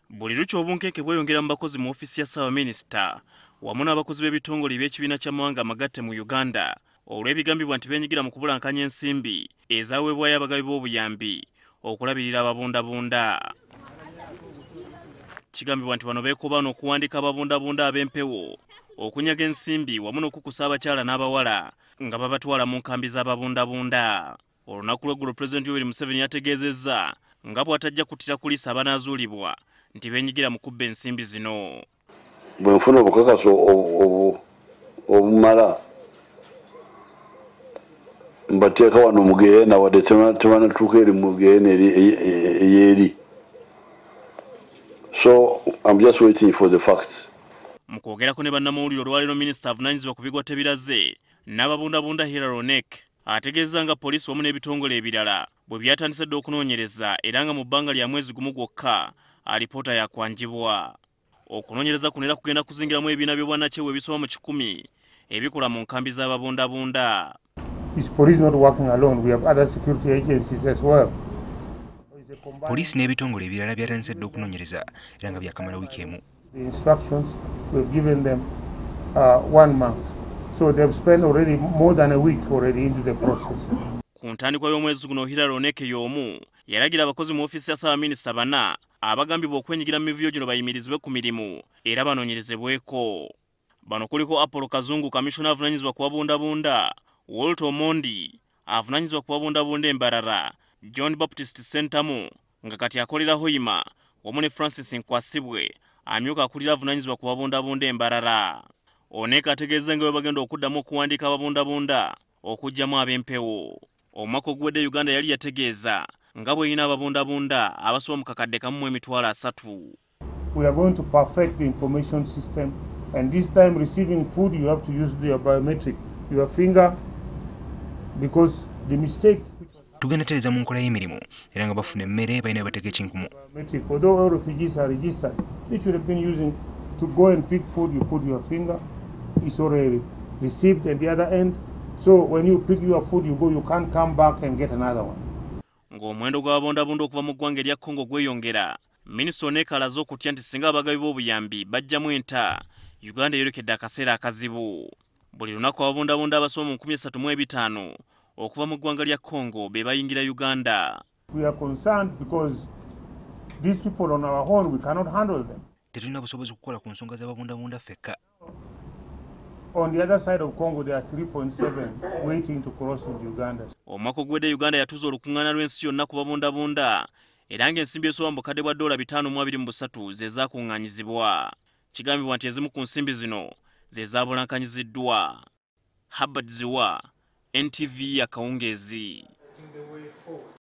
Buli lukya obunkenke bweyongera mu bakozi mu ofisi ya Ssaabaminisita wamu n'abakozi b'ebitongole by'ekibiina ky'amawanga amagatte mu Uganda olw'ebigambibwa nti beenyigira mu kubulankanya ensimbi ezaweebwayo abagabi b'obuyambi okulabirira ababundabunda. Kigambibwa nti bano beekobaana okuwandiika ababundabunda ab'empewo okunyaga ensimbi wamu n'okukusa abakyala n'abawala nga babatwala mu nkambi z'ababundabunda. Olunaku lw'eggulo Pulezidenti Yoweri Museveni yategeezezza nga bw'atajja kuttira kuliisa abanaazuulibwa nti beenyigira mu kubba ensimbi zino. Bwe nfuna obukakaso obumala mbateeka wano mu Geena wadde tebanatuuka eri mu Geena ey'eri. So I'm just waiting for the facts. Mu kwogerako ne bannamawulire olwaleero Minisita avunaanyizibwa ku bigwa tebiraze n'ababundabunda Hilary Onek ategeeza nga poliisi wamu n'ebitongole ebirala bwe byatandise dda okunoonyereza era nga mu bbanga lya mwezi gumu gwokka alipoota yakwanjibwa. Okunoonyereza kuno era kugenda kuzingiramu ebibiina by'obwannakyewa ebisoba mu 100 ebikola mu nkambi z'ababundabunda. Poliisi n'ebitongole ebirala byatandise dda okunoonyereza era nga byakamala wiiki emu. So they've spent already more than a week already into the process. Ku ntandikwa y'omwezi guno Hilary Onek y'omu yalagira abakozi mu ofisi ya Ssaabaminisita bana abagambibwa okwenyigira mu mivuyo gino bayimirizibwe ku mirimu era banoonyerezebweko. Bano kuliko Apollo Kazungu, Kamisona avunaanyizibwa ku babundabunda, Walter Omondi avunaanyizibwa ku babundabunda Embarara, John Baptist Sentamu nga kati akolera Hoima wamu ne Francis Nkwasibwe amyuka akulira avunaanyizibwa ku babundabunda Embarara. Onek ategeeza nga bwe bagenda okuddamu okuwandiika ababundabunda okugyamu ab'empewo. Omwaka oguwedde Uganda yali yategeeza nga bw'erina ababundabunda abasoba mu kakadde kamu mu emitwalo 3. We are going to perfect the information system, and this time receiving food you have to use your biometric, your finger, because the mistake. Tugenda tereza mu nkola y'emirimu era nga bafuna emmere balina bateeka ekinkumu. Although all refugees are registered, they should have been using to go and pick food, you put your finger, it's already received at the other end. So when you pick your food, you can't come back and get another one. Ng'omuwendo gw'ababundabunda okuva mu ggwanga erya Congo gweyongera, Minisita Onek alaze okutya nti singa abagabi b'obuyambi bajjamu enta, Uganda eyolekedde akaseera akazibu. Buli lunaku ababundabunda abasoba mu 3500 okuva mu ggwanga lya Congo be bayingira Uganda. We are concerned because these people on our own, we cannot handle them. Tetulina busobozi kukola ku nsonga z'ababundabunda ffekka. On the other side of Congo, there are 3.7 waiting to cross into Uganda. Omwaka oguwedde Uganda yatuza olukuŋŋaana lw'ensi yonna ku babundabunda era ng'ensimbi esoba mu bukadde bwa $523 ze zaakuŋŋaanyizibwa. Kigambibwa nti ezimu ku nsimbi zino ze zaabulankanyiziddwa. Habert Ziwa, NTV Akawungeezi.